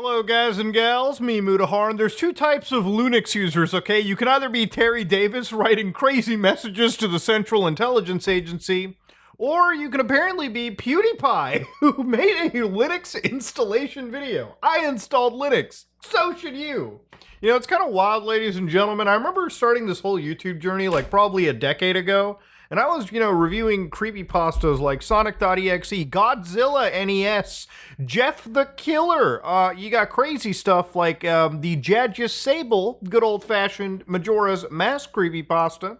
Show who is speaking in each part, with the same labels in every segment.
Speaker 1: Hello guys and gals, me Mutahar, and there's two types of Linux users, okay? You can either be Terry Davis writing crazy messages to the Central Intelligence Agency, or you can apparently be PewDiePie, who made a Linux installation video. I installed Linux, so should you. You know, it's kind of wild, ladies and gentlemen. I remember starting this whole YouTube journey like probably a decade ago, and I was, reviewing creepypastas like Sonic.exe, Godzilla NES, Jeff the Killer. You got crazy stuff like the Jadja Sable, good old-fashioned Majora's Mask creepypasta.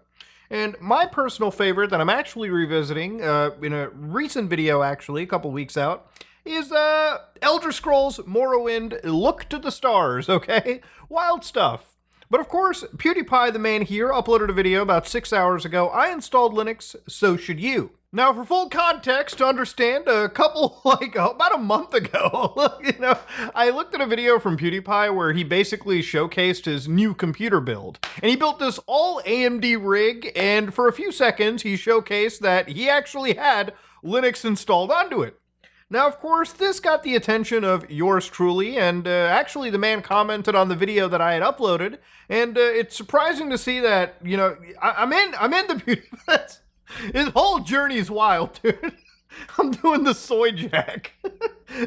Speaker 1: And my personal favorite that I'm actually revisiting in a recent video, actually, a couple weeks out, is Elder Scrolls Morrowind Look to the Stars, okay? Wild stuff. But of course, PewDiePie, the man here, uploaded a video about 6 hours ago. I installed Linux, so should you. Now, for full context, to understand, about a month ago, I looked at a video from PewDiePie where he basically showcased his new computer build. And he built this all AMD rig, and for a few seconds, he showcased that he actually had Linux installed onto it. Now, of course, this got the attention of yours truly, and actually the man commented on the video that I had uploaded, and it's surprising to see that, I'm in the PewDiePie. His whole journey's wild, dude. I'm doing the soy jack.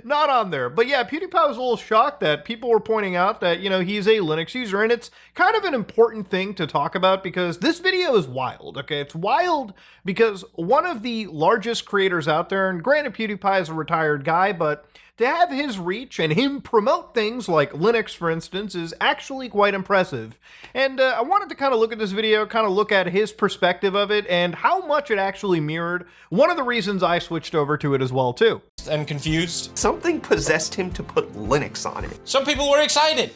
Speaker 1: Not on there. But yeah, PewDiePie was a little shocked that people were pointing out that, he's a Linux user, and it's kind of an important thing to talk about because this video is wild, okay? It's wild because one of the largest creators out there, and granted PewDiePie is a retired guy, but to have his reach and him promote things like Linux, for instance, is actually quite impressive. And I wanted to kind of look at this video, kind of look at his perspective of it, and how much it actually mirrored one of the reasons I switched over to it as well, too.
Speaker 2: And confused.
Speaker 3: Something possessed him to put Linux on it.
Speaker 2: Some people were excited.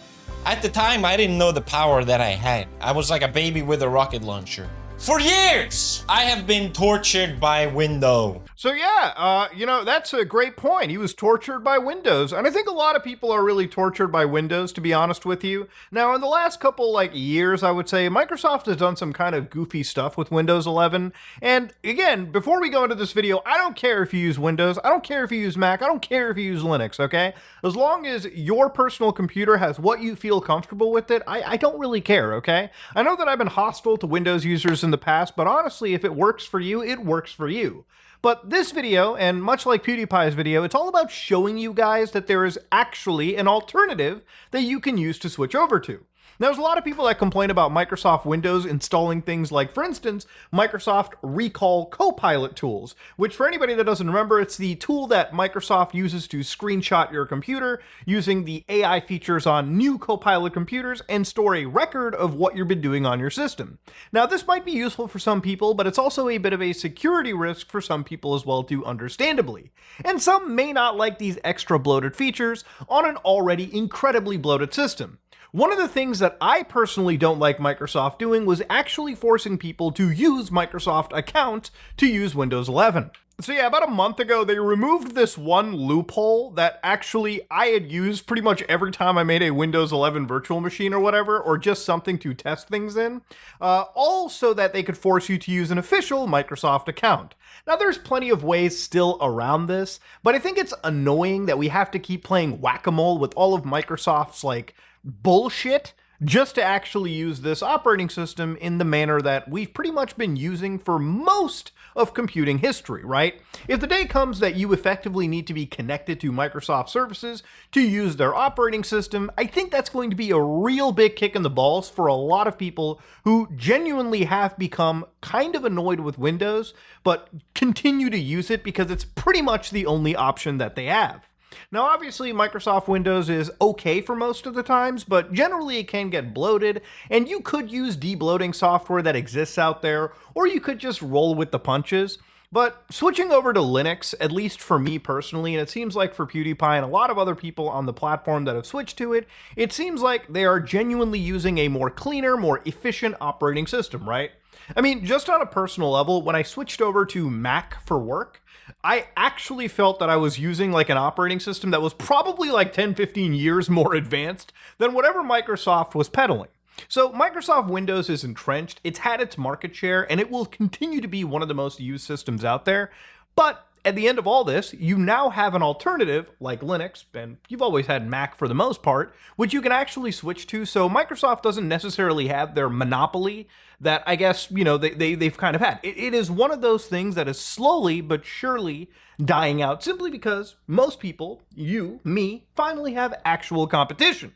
Speaker 2: At the time, I didn't know the power that I had. I was like a baby with a rocket launcher. For years, I have been tortured by Windows.
Speaker 1: So yeah, that's a great point. He was tortured by Windows. And I think a lot of people are really tortured by Windows, to be honest with you. Now, in the last couple, years, I would say, Microsoft has done some kind of goofy stuff with Windows 11. And again, before we go into this video, I don't care if you use Windows. I don't care if you use Mac. I don't care if you use Linux, okay? As long as your personal computer has what you feel comfortable with it, I don't really care, okay? I know that I've been hostile to Windows users in the past, but honestly, if it works for you, it works for you. But this video, and much like PewDiePie's video, it's all about showing you guys that there is actually an alternative that you can use to switch over to. Now, there's a lot of people that complain about Microsoft Windows installing things like, for instance, Microsoft Recall Copilot tools, which for anybody that doesn't remember, it's the tool that Microsoft uses to screenshot your computer using the AI features on new Copilot computers and store a record of what you've been doing on your system. Now, this might be useful for some people, but it's also a bit of a security risk for some people as well, too, understandably. And some may not like these extra bloated features on an already incredibly bloated system. One of the things that I personally don't like Microsoft doing was actually forcing people to use Microsoft account to use Windows 11. So yeah, about a month ago, they removed this one loophole that actually I had used pretty much every time I made a Windows 11 virtual machine or whatever, or just something to test things in, all so that they could force you to use an official Microsoft account. Now, there's plenty of ways still around this, but I think it's annoying that we have to keep playing whack-a-mole with all of Microsoft's, bullshit just to actually use this operating system in the manner that we've pretty much been using for most of computing history, right? If the day comes that you effectively need to be connected to Microsoft services to use their operating system, I think that's going to be a real big kick in the balls for a lot of people who genuinely have become kind of annoyed with Windows, but continue to use it because it's pretty much the only option that they have. Now, obviously, Microsoft Windows is okay for most of the times, but generally it can get bloated, and you could use debloating software that exists out there, or you could just roll with the punches. But switching over to Linux, at least for me personally, and it seems like for PewDiePie and a lot of other people on the platform that have switched to it, it seems like they are genuinely using a more cleaner, more efficient operating system, right? I mean, just on a personal level, when I switched over to Mac for work, I actually felt that I was using an operating system that was probably 10, 15 years more advanced than whatever Microsoft was peddling. So Microsoft Windows is entrenched, it's had its market share, and it will continue to be one of the most used systems out there. But At the end of all this, you now have an alternative like Linux, and you've always had Mac for the most part, which you can actually switch to. So Microsoft doesn't necessarily have their monopoly that I guess, they've kind of had. It is one of those things that is slowly but surely dying out simply because most people, you, me, finally have actual competition.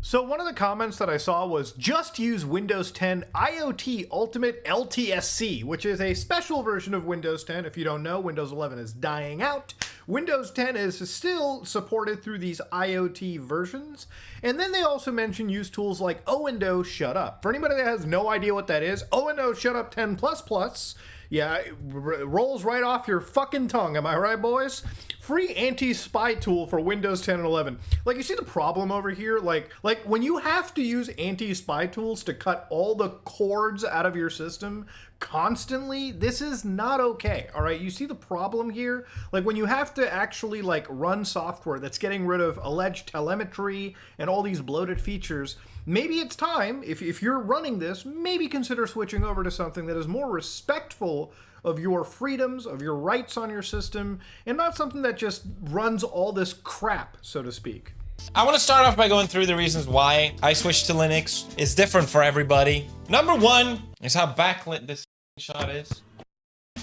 Speaker 1: So one of the comments that I saw was just use Windows 10 IoT Ultimate LTSC, which is a special version of Windows 10. If you don't know, Windows 11 is dying out. Windows 10 is still supported through these IoT versions. And then they also mention use tools like O&O Shut Up. For anybody that has no idea what that is, O&O Shut Up 10++. Yeah, it rolls right off your fucking tongue, am I right, boys? Free anti-spy tool for Windows 10 and 11. Like, you see the problem over here? Like when you have to use anti-spy tools to cut all the cords out of your system constantly, this is not okay, all right? You see the problem here? Like, when you have to actually, run software that's getting rid of alleged telemetry and all these bloated features, maybe it's time, if you're running this, maybe consider switching over to something that is more respectful of your freedoms, of your rights on your system, and not something that just runs all this crap, so to speak.
Speaker 2: I want to start off by going through the reasons why I switched to Linux. It's different for everybody. Number one is how backlit this shot is.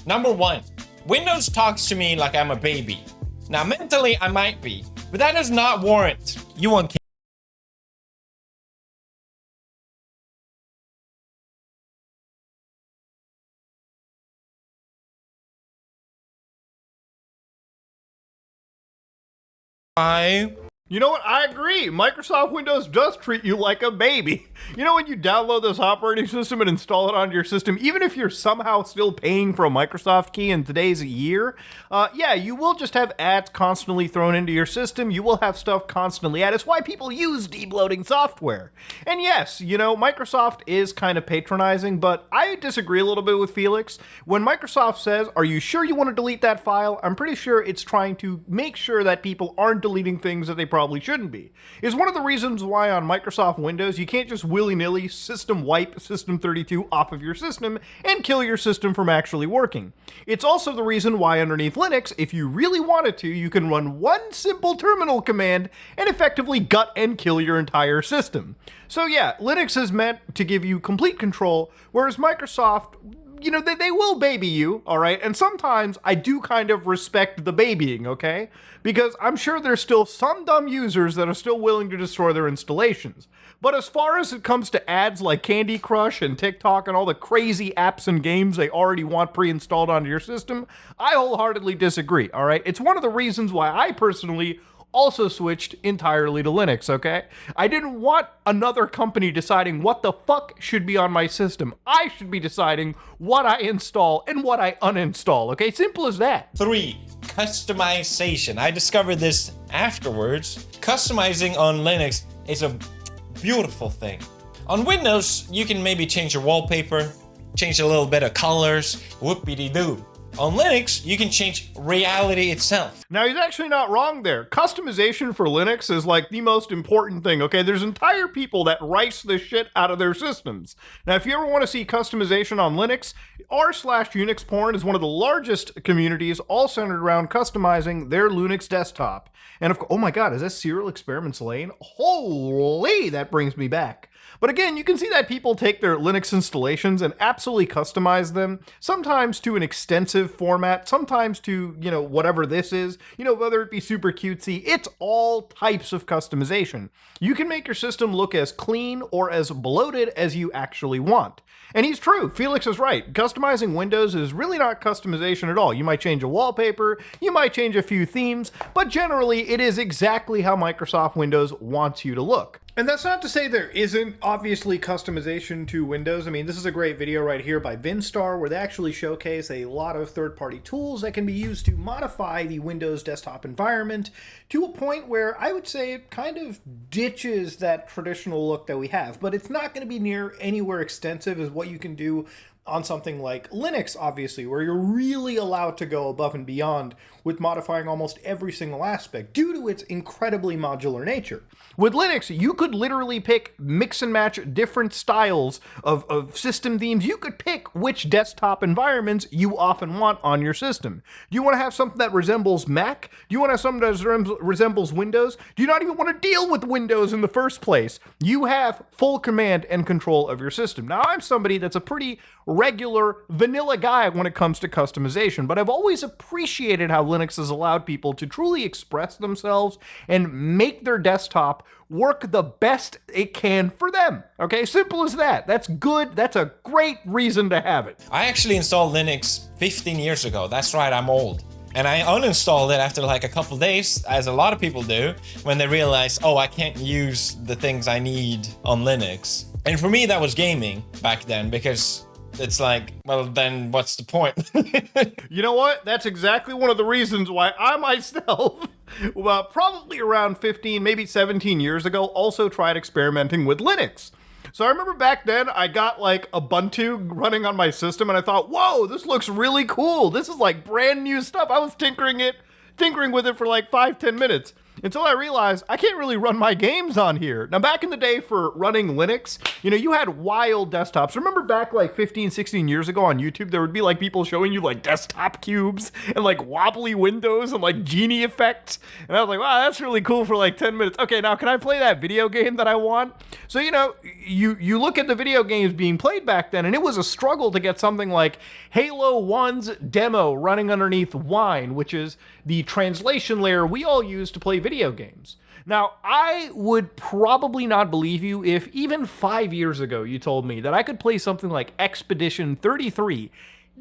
Speaker 2: Number one, Windows talks to me like I'm a baby. Now, mentally, I might be, but that does not warrant you on
Speaker 1: You know what? I agree. Microsoft Windows does treat you like a baby. You know, when you download this operating system and install it onto your system, even if you're somehow still paying for a Microsoft key in today's year, yeah, you will just have ads constantly thrown into your system. You will have stuff constantly added. It's why people use debloating software. And yes, Microsoft is kind of patronizing, but I disagree a little bit with Felix. When Microsoft says, "Are you sure you want to delete that file?" I'm pretty sure it's trying to make sure that people aren't deleting things that they probably shouldn't be. Is one of the reasons why on Microsoft Windows you can't just willy-nilly system wipe System32 off of your system and kill your system from actually working. It's also the reason why underneath Linux, if you really wanted to, you can run one simple terminal command and effectively gut and kill your entire system. So yeah, Linux is meant to give you complete control, whereas Microsoft, they will baby you, all right? And sometimes I do kind of respect the babying, okay? Because I'm sure there's still some dumb users that are still willing to destroy their installations. But as far as it comes to ads like Candy Crush and TikTok and all the crazy apps and games they already want pre-installed onto your system, I wholeheartedly disagree, all right? It's one of the reasons why I personally also switched entirely to Linux, okay? I didn't want another company deciding what the fuck should be on my system. I should be deciding what I install and what I uninstall, okay? Simple as that.
Speaker 2: 3, customization. I discovered this afterwards. Customizing on Linux is a beautiful thing. On Windows, you can maybe change your wallpaper, change a little bit of colors, whoopity-doo. On Linux, you can change reality itself.
Speaker 1: Now, he's actually not wrong there. Customization for Linux is like the most important thing, okay? There's entire people that rice this shit out of their systems. Now, if you ever want to see customization on Linux, r/Unix porn is one of the largest communities all centered around customizing their Linux desktop. And oh my god, is that Serial Experiments Lane? Holy, that brings me back. But again, you can see that people take their Linux installations and absolutely customize them, sometimes to an extensive format, sometimes to, whatever this is, whether it be super cutesy, it's all types of customization. You can make your system look as clean or as bloated as you actually want. And he's true, Felix is right. Customizing Windows is really not customization at all. You might change a wallpaper, you might change a few themes, but generally it is exactly how Microsoft Windows wants you to look. And that's not to say there isn't obviously customization to Windows. I mean, this is a great video right here by Vinstar where they actually showcase a lot of third-party tools that can be used to modify the Windows desktop environment to a point where I would say it kind of ditches that traditional look that we have, but it's not going to be near anywhere extensive as what you can do on something like Linux, obviously, where you're really allowed to go above and beyond with modifying almost every single aspect due to its incredibly modular nature. With Linux, you could literally pick, mix and match different styles of system themes. You could pick which desktop environments you often want on your system. Do you want to have something that resembles Mac? Do you want to have something that resembles Windows? Do you not even want to deal with Windows in the first place? You have full command and control of your system. Now, I'm somebody that's a pretty regular vanilla guy when it comes to customization, but I've always appreciated how Linux has allowed people to truly express themselves and make their desktop work the best it can for them. Okay, simple as that. That's good. That's a great reason to have it.
Speaker 2: I actually installed Linux 15 years ago. That's right, I'm old. And I uninstalled it after like a couple days, as a lot of people do, when they realize, oh, I can't use the things I need on Linux. And for me, that was gaming back then, because it's like, well, then what's the point?
Speaker 1: You know what? That's exactly one of the reasons why I myself, well, probably around 15, maybe 17 years ago, also tried experimenting with Linux. So I remember back then I got like Ubuntu running on my system and I thought, whoa, this looks really cool. This is like brand new stuff. I was tinkering with it for like 5-10 minutes until I realized I can't really run my games on here. Now, back in the day for running Linux, you had wild desktops. Remember back like 15, 16 years ago on YouTube, there would be like people showing you like desktop cubes and like wobbly windows and like genie effects. And I was like, wow, that's really cool for like 10 minutes. Okay, now can I play that video game that I want? So, you look at the video games being played back then, and it was a struggle to get something like Halo 1's demo running underneath Wine, which is the translation layer we all use to play video games. Now, I would probably not believe you if even 5 years ago you told me that I could play something like Expedition 33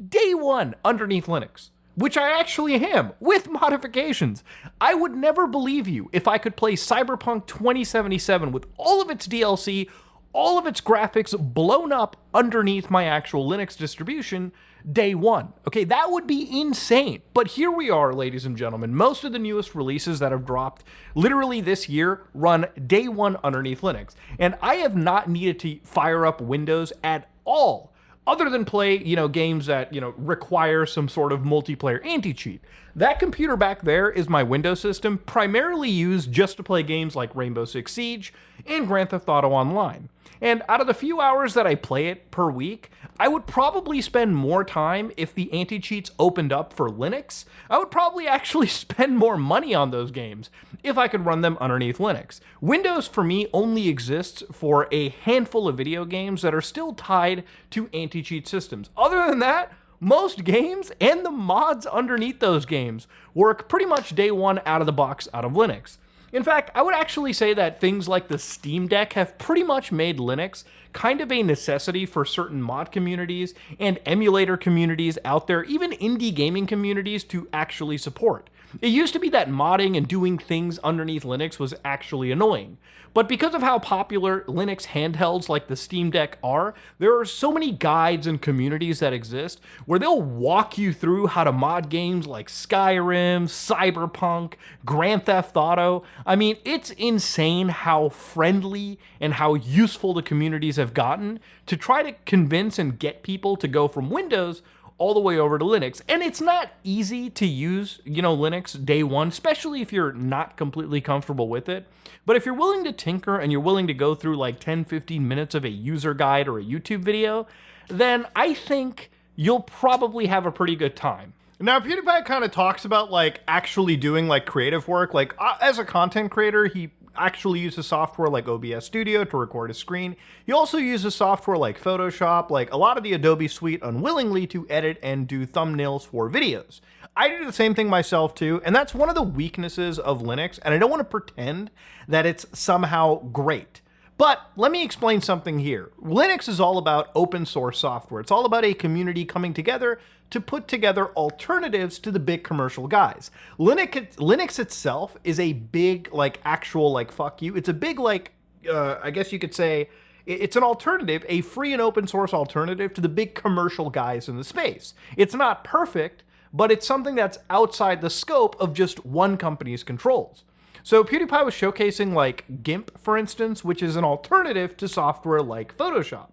Speaker 1: day one underneath Linux, which I actually am, with modifications. I would never believe you if I could play Cyberpunk 2077 with all of its DLC, all of its graphics blown up underneath my actual Linux distribution day one. Okay, that would be insane. But here we are, ladies and gentlemen. Most of the newest releases that have dropped literally this year run day one underneath Linux. And I have not needed to fire up Windows at all, other than play, games that, require some sort of multiplayer anti-cheat. That computer back there is my Windows system, primarily used just to play games like Rainbow Six Siege and Grand Theft Auto Online. And out of the few hours that I play it per week, I would probably spend more time if the anti-cheats opened up for Linux. I would probably actually spend more money on those games if I could run them underneath Linux. Windows, for me, only exists for a handful of video games that are still tied to anti-cheat systems. Other than that, most games and the mods underneath those games work pretty much day one out of the box out of Linux. In fact, I would actually say that things like the Steam Deck have pretty much made Linux kind of a necessity for certain mod communities and emulator communities out there, even indie gaming communities, to actually support. It used to be that modding and doing things underneath Linux was actually annoying. But because of how popular Linux handhelds like the Steam Deck are, there are so many guides and communities that exist where they'll walk you through how to mod games like Skyrim, Cyberpunk, Grand Theft Auto. I mean, it's insane how friendly and how useful the communities have gotten to try to convince and get people to go from Windows all the way over to Linux. And it's not easy to use, Linux day one, especially if you're not completely comfortable with it. But if you're willing to tinker and you're willing to go through like 10-15 minutes of a user guide or a YouTube video, then I think you'll probably have a pretty good time. Now, PewDiePie kind of talks about like actually doing like creative work. Like as a content creator, he actually uses software like OBS Studio to record his screen. He also uses software like Photoshop, like a lot of the Adobe suite, unwillingly to edit and do thumbnails for videos. I do the same thing myself too, and that's one of the weaknesses of Linux, and I don't want to pretend that it's somehow great. But let me explain something here. Linux is all about open source software. It's all about a community coming together to put together alternatives to the big commercial guys. Linux itself is a big, like, actual, like, fuck you. It's a big, like, I guess you could say, it's an alternative, a free and open source alternative to the big commercial guys in the space. It's not perfect, but it's something that's outside the scope of just one company's controls. So PewDiePie was showcasing like GIMP, for instance, which is an alternative to software like Photoshop.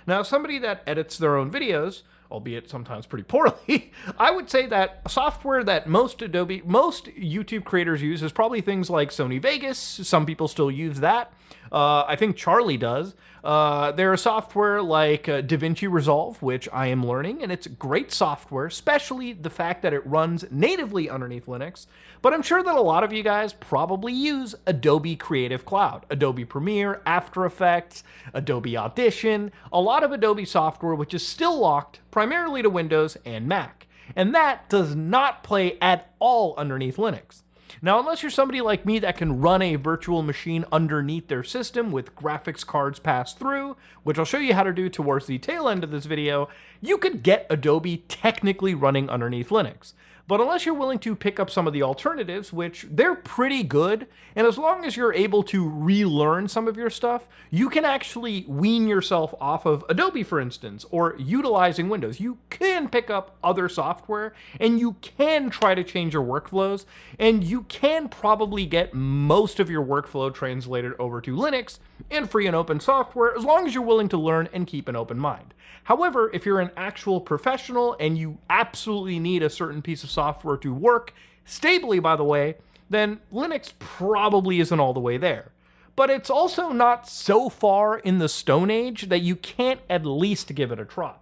Speaker 1: Now, somebody that edits their own videos, albeit sometimes pretty poorly, I would say that software that most YouTube creators use is probably things like Sony Vegas. Some people still use that. I think Charlie does. There's software like DaVinci Resolve, which I am learning, and it's great software, especially the fact that it runs natively underneath Linux. But I'm sure that a lot of you guys probably use Adobe Creative Cloud, Adobe Premiere, After Effects, Adobe Audition, a lot of Adobe software which is still locked primarily to Windows and Mac. And that does not play at all underneath Linux. Now, unless you're somebody like me that can run a virtual machine underneath their system with graphics cards passed through, which I'll show you how to do towards the tail end of this video, you could get Adobe technically running underneath Linux. But unless you're willing to pick up some of the alternatives, which they're pretty good, and as long as you're able to relearn some of your stuff, you can actually wean yourself off of Adobe, for instance, or utilizing Windows. You can pick up other software, and you can try to change your workflows, and you can probably get most of your workflow translated over to Linux and free and open software, as long as you're willing to learn and keep an open mind. However, if you're an actual professional and you absolutely need a certain piece of software to work stably, by the way, then Linux probably isn't all the way there. But it's also not so far in the Stone Age that you can't at least give it a try.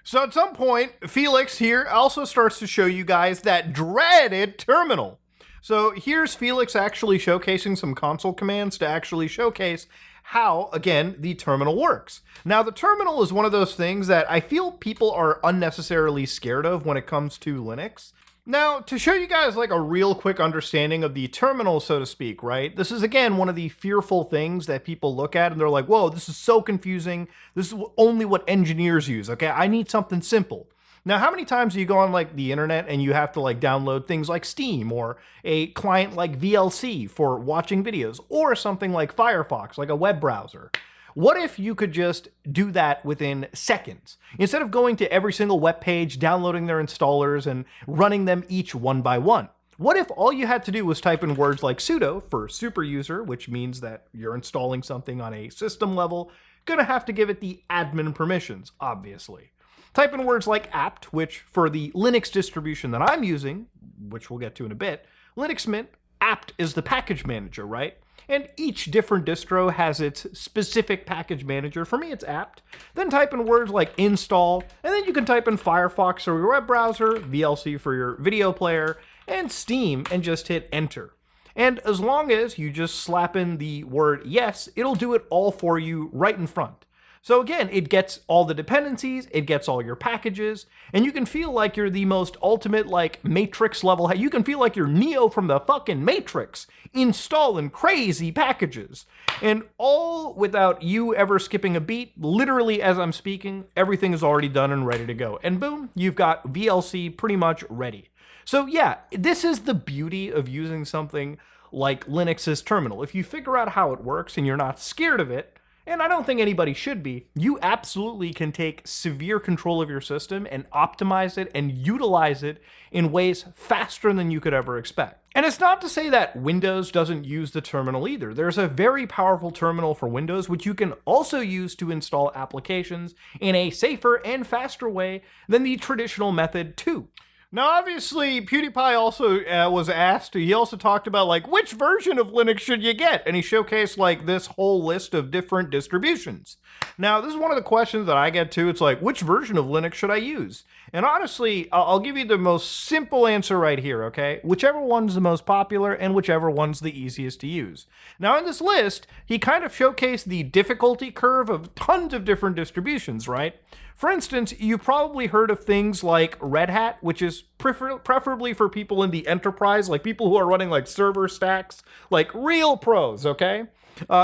Speaker 1: So at some point, Felix here also starts to show you guys that dreaded terminal. So here's Felix actually showcasing some console commands to actually showcase how, again, the terminal works. Now, the terminal is one of those things that I feel people are unnecessarily scared of when it comes to Linux. Now, to show you guys like a real quick understanding of the terminal, so to speak, right? This is, again, one of the fearful things that people look at and they're like, whoa, this is so confusing. This is only what engineers use, okay? I need something simple. Now, how many times do you go on like the internet and you have to like download things like Steam or a client like VLC for watching videos or something like Firefox, like a web browser? What if you could just do that within seconds? Instead of going to every single web page, downloading their installers and running them each one by one. What if all you had to do was type in words like sudo for super user, which means that you're installing something on a system level, gonna have to give it the admin permissions, obviously. Type in words like apt, which for the Linux distribution that I'm using, which we'll get to in a bit, Linux Mint, apt is the package manager, right? And each different distro has its specific package manager. For me, it's apt. Then type in words like install, and then you can type in Firefox for your web browser, VLC for your video player, and Steam, and just hit enter. And as long as you just slap in the word yes, it'll do it all for you right in front. So again, it gets all the dependencies, it gets all your packages, and you can feel like you're the most ultimate, like, Matrix level. You can feel like you're Neo from the fucking Matrix, installing crazy packages. And all without you ever skipping a beat. Literally, as I'm speaking, everything is already done and ready to go. And boom, you've got VLC pretty much ready. So yeah, this is the beauty of using something like Linux's terminal. If you figure out how it works and you're not scared of it, and I don't think anybody should be, you absolutely can take severe control of your system and optimize it and utilize it in ways faster than you could ever expect. And it's not to say that Windows doesn't use the terminal either. There's a very powerful terminal for Windows, which you can also use to install applications in a safer and faster way than the traditional method too. Now, obviously, PewDiePie also was asked, he also talked about, like, which version of Linux should you get? And he showcased, like, this whole list of different distributions. Now, this is one of the questions that I get too. It's like, which version of Linux should I use? And honestly, I'll give you the most simple answer right here, okay? Whichever one's the most popular and whichever one's the easiest to use. Now, in this list, he kind of showcased the difficulty curve of tons of different distributions, right? For instance, you probably heard of things like Red Hat, which is preferably for people in the enterprise, like people who are running like server stacks, like real pros, okay?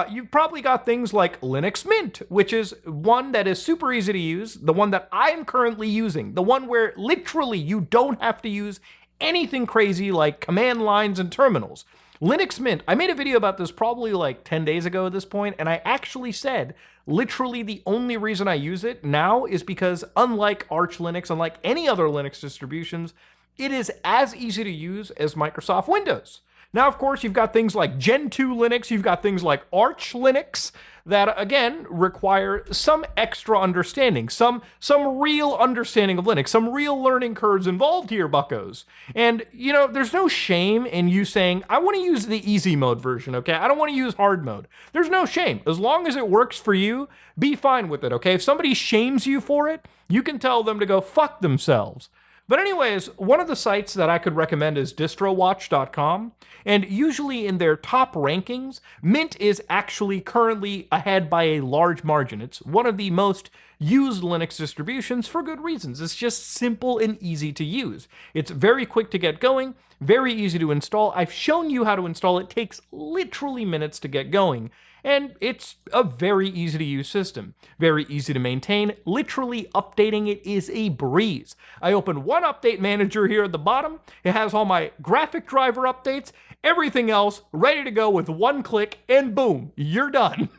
Speaker 1: You've probably got things like Linux Mint, which is one that is super easy to use, the one that I'm currently using, the one where literally you don't have to use anything crazy like command lines and terminals. Linux Mint, I made a video about this probably like 10 days ago at this point, and I actually said literally the only reason I use it now is because unlike Arch Linux, unlike any other Linux distributions, it is as easy to use as Microsoft Windows. Now, of course, you've got things like Gen 2 Linux, you've got things like Arch Linux, that, again, require some extra understanding, some real understanding of Linux, some real learning curves involved here, buckos. And, you know, there's no shame in you saying, I want to use the easy mode version, okay? I don't want to use hard mode. There's no shame. As long as it works for you, be fine with it, okay? If somebody shames you for it, you can tell them to go fuck themselves. But anyways, one of the sites that I could recommend is distrowatch.com, and usually in their top rankings, Mint is actually currently ahead by a large margin. It's one of the most used Linux distributions for good reasons. It's just simple and easy to use. It's very quick to get going, very easy to install. I've shown you how to install. It takes literally minutes to get going. And it's a very easy to use system, very easy to maintain. Literally updating it is a breeze. I open one update manager here at the bottom. It has all my graphic driver updates, everything else ready to go with one click, and boom, you're done.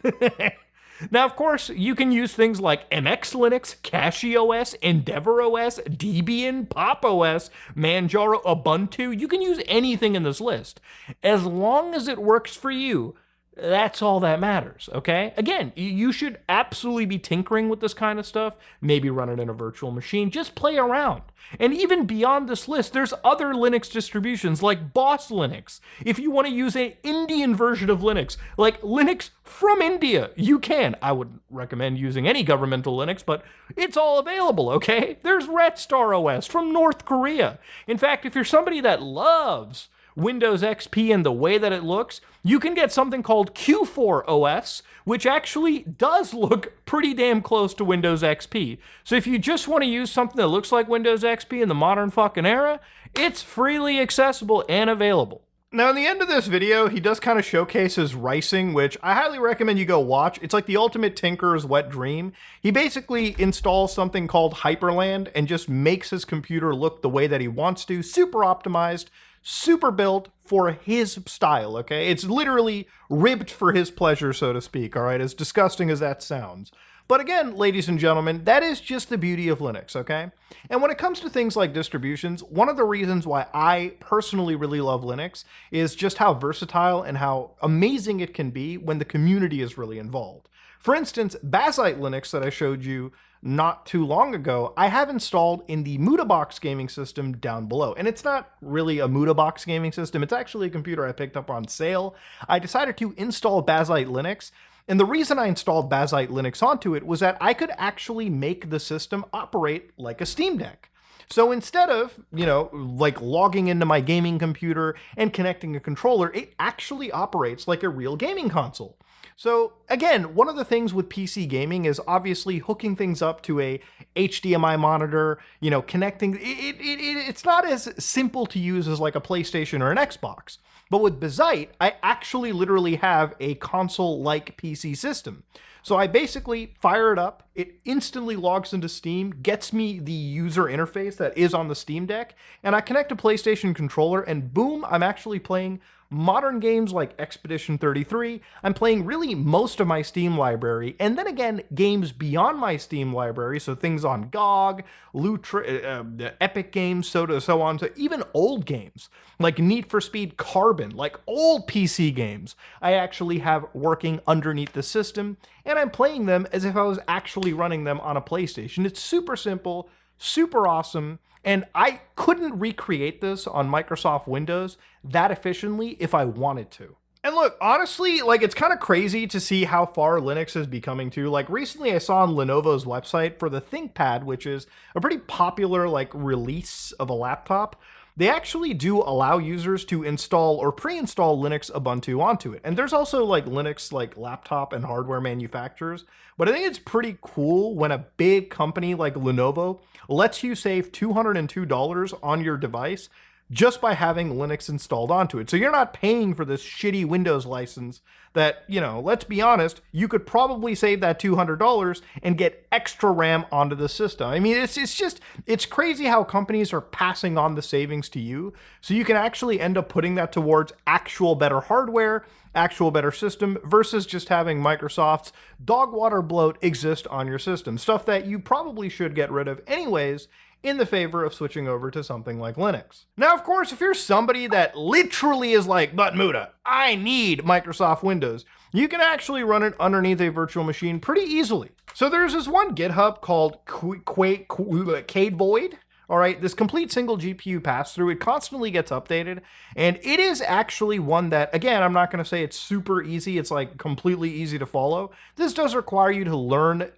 Speaker 1: Now, of course, you can use things like MX Linux, CachyOS, EndeavourOS, Debian, PopOS, Manjaro, Ubuntu. You can use anything in this list. As long as it works for you, that's all that matters, okay? Again, you should absolutely be tinkering with this kind of stuff, maybe run it in a virtual machine, just play around. And even beyond this list, there's other Linux distributions like Boss Linux. If you want to use an Indian version of Linux, like Linux from India, you can. I would recommend using any governmental Linux, but it's all available, okay? There's Retstar OS from North Korea. In fact, if you're somebody that loves Windows XP and the way that it looks, you can get something called Q4 OS, which actually does look pretty damn close to Windows XP. So if you just want to use something that looks like Windows XP in the modern fucking era, it's freely accessible and available. Now, in the end of this video, he does kind of showcase his ricing, which I highly recommend you go watch. It's like the ultimate tinker's wet dream. He basically installs something called Hyperland and just makes his computer look the way that he wants to, super optimized, super built for his style, okay? It's literally ribbed for his pleasure, so to speak, all right? As disgusting as that sounds. But again, ladies and gentlemen, that is just the beauty of Linux, okay? And when it comes to things like distributions, one of the reasons why I personally really love Linux is just how versatile and how amazing it can be when the community is really involved. For instance, Bazzite Linux that I showed you not too long ago, I have installed in the Mutabox gaming system down below. And it's not really a Mutabox gaming system, it's actually a computer I picked up on sale. I decided to install Bazzite Linux, and the reason I installed Bazzite Linux onto it was that I could actually make the system operate like a Steam Deck. So instead of, you know, like logging into my gaming computer and connecting a controller, it actually operates like a real gaming console. So again, one of the things with PC gaming is obviously hooking things up to a HDMI monitor, you know, connecting. It's not as simple to use as like a PlayStation or an Xbox. But with Bazzite, I actually literally have a console-like PC system. So I basically fire it up, it instantly logs into Steam, gets me the user interface that is on the Steam Deck, and I connect a PlayStation controller, and boom, I'm actually playing modern games like Expedition 33. I'm playing really most of my Steam library, and then again, games beyond my Steam library, so things on GOG, the Epic games, so on, to even old games like Need for Speed Carbon, like old PC games, I actually have working underneath the system, and I'm playing them as if I was actually running them on a PlayStation. It's super simple, super awesome, and I couldn't recreate this on Microsoft Windows that efficiently if I wanted to. And look, honestly, like, it's kind of crazy to see how far Linux is becoming too. Like, recently I saw on Lenovo's website for the ThinkPad, which is a pretty popular, like, release of a laptop, they actually do allow users to install or pre-install Linux Ubuntu onto it. And there's also like Linux like laptop and hardware manufacturers. But I think it's pretty cool when a big company like Lenovo lets you save $202 on your device just by having Linux installed onto it. So you're not paying for this shitty Windows license that, you know, let's be honest, you could probably save that $200 and get extra RAM onto the system. I mean, it's crazy how companies are passing on the savings to you, so you can actually end up putting that towards actual better hardware, actual better system, versus just having Microsoft's dog water bloat exist on your system. Stuff that you probably should get rid of anyways, in the favor of switching over to something like Linux. Now, of course, if you're somebody that literally is like, but Muta, I need Microsoft Windows, you can actually run it underneath a virtual machine pretty easily. So there's this one GitHub called Cadevoid. All right, this complete single GPU pass-through, it constantly gets updated, and it is actually one that, again, I'm not going to say it's super easy, it's like completely easy to follow. This does require you to learn,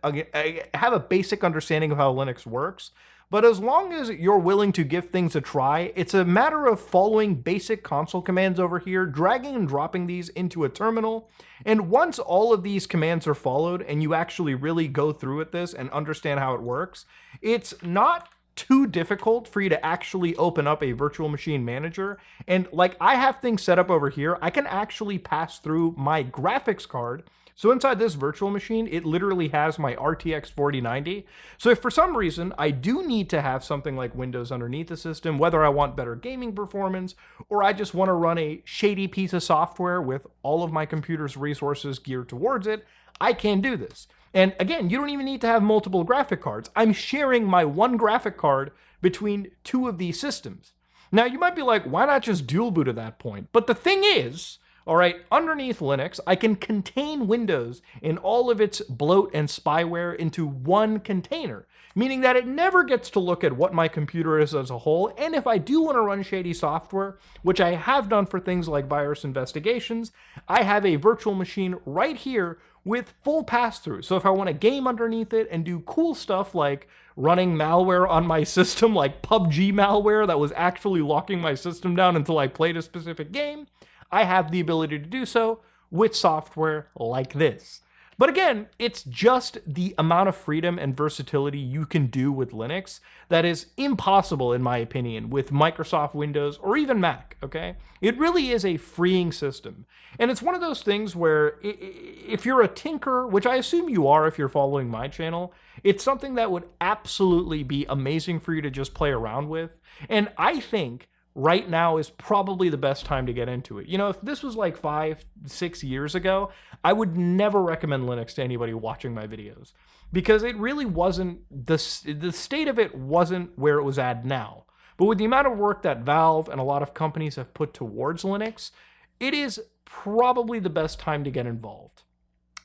Speaker 1: have a basic understanding of how Linux works, but as long as you're willing to give things a try, it's a matter of following basic console commands over here, dragging and dropping these into a terminal, and once all of these commands are followed and you actually really go through with this and understand how it works, it's not too difficult for you to actually open up a virtual machine manager. And like I have things set up over here, I can actually pass through my graphics card. So inside this virtual machine, it literally has my RTX 4090. So if for some reason I do need to have something like Windows underneath the system, whether I want better gaming performance, or I just want to run a shady piece of software with all of my computer's resources geared towards it, I can do this. And again, you don't even need to have multiple graphic cards. I'm sharing my one graphic card between two of these systems. Now, you might be like, why not just dual boot at that point? But the thing is, all right, underneath Linux, I can contain Windows and all of its bloat and spyware into one container, meaning that it never gets to look at what my computer is as a whole. And if I do want to run shady software, which I have done for things like virus investigations, I have a virtual machine right here with full pass-through. So if I want to game underneath it and do cool stuff like running malware on my system, like PUBG malware that was actually locking my system down until I played a specific game, I have the ability to do so with software like this. But again, it's just the amount of freedom and versatility you can do with Linux that is impossible, in my opinion, with Microsoft Windows or even Mac, okay? It really is a freeing system. And it's one of those things where if you're a tinker, which I assume you are if you're following my channel, it's something that would absolutely be amazing for you to just play around with. And I think right now is probably the best time to get into it. You know, if this was like 5-6 years ago, I would never recommend Linux to anybody watching my videos because it really wasn't, the state of it wasn't where it was at now. But with the amount of work that Valve and a lot of companies have put towards Linux, it is probably the best time to get involved.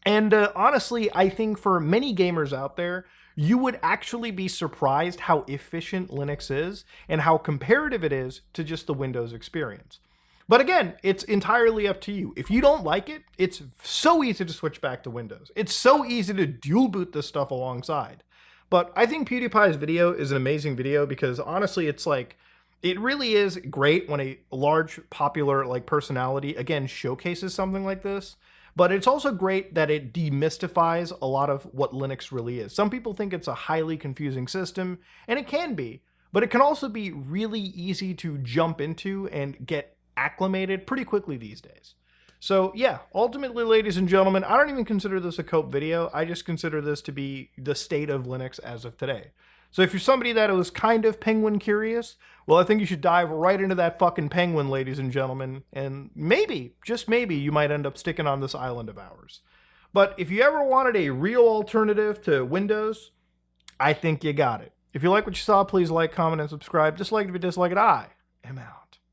Speaker 1: And honestly, I think for many gamers out there, you would actually be surprised how efficient Linux is and how comparative it is to just the Windows experience. But again, it's entirely up to you. If you don't like it, it's so easy to switch back to Windows. It's so easy to dual boot this stuff alongside. But I think PewDiePie's video is an amazing video because honestly, it's like, it really is great when a large popular like personality, again, showcases something like this. But it's also great that it demystifies a lot of what Linux really is. Some people think it's a highly confusing system, and it can be, but it can also be really easy to jump into and get acclimated pretty quickly these days. So yeah, ultimately, ladies and gentlemen, I don't even consider this a cope video. I just consider this to be the state of Linux as of today. So if you're somebody that was kind of penguin curious, well, I think you should dive right into that fucking penguin, ladies and gentlemen, and maybe, just maybe, you might end up sticking on this island of ours. But if you ever wanted a real alternative to Windows, I think you got it. If you like what you saw, please like, comment, and subscribe. Dislike it if you dislike it. I am out.